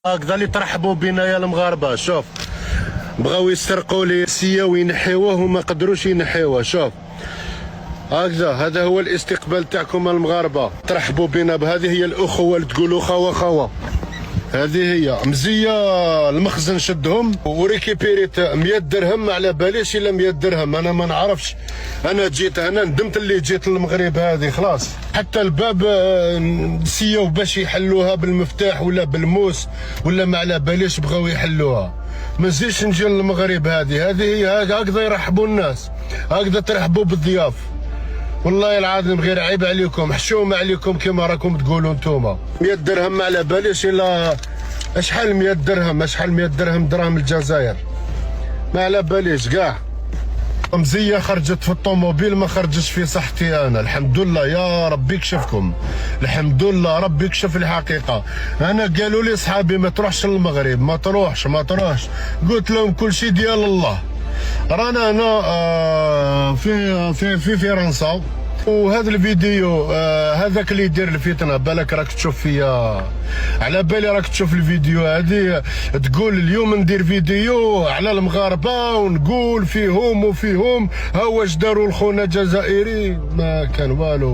هكذا اللي ترحبوا بنا يا المغاربه. شوف بغاو يسرقوا لي السيه وينحيوه وما قدروش ينحيوه. شوف هكذا، هذا هو الاستقبال تاعكم المغاربه. ترحبوا بنا، بهذه هي الاخوه اللي تقولوا خوا. هذه هي مزيه. المخزن شدهم وريكيبيريت 100 درهم، ما على باليش الا 100 درهم. انا ما نعرفش، انا جيت هنا ندمت اللي جيت للمغرب. هذه خلاص حتى الباب سيو باش يحلوها بالمفتاح ولا بالموس ولا ما على باليش، بغاو يحلوها. ما نزيدش نجي للمغرب. هذه هي هكذا يرحبوا الناس، هكذا ترحبوا بالضياف. والله العظيم غير عيب عليكم، حشومه عليكم كما راكم تقولوا نتوما. 100 درهم ما على باليش الا اشحال 100 درهم، اشحال 100 درهم دراهم الجزائر، ما على باليش كاع. مزيه خرجت في الطوموبيل، ما خرجتش في صحتي انا. الحمد لله يا ربي يكشفكم، الحمد لله ربي يكشف الحقيقه. انا قالوا لي صحابي ما تروحش للمغرب، ما تروحش. قلت لهم كل شيء ديال الله. رانا هنا في فرنسا. وهذا الفيديو هذاك اللي يدير الفتنه، بالك راك تشوف فيا، على بالي راك تشوف الفيديو هذه تقول اليوم ندير فيديو على المغاربه ونقول فيهم ها واش داروا الخونه الجزائري. ما كان والو.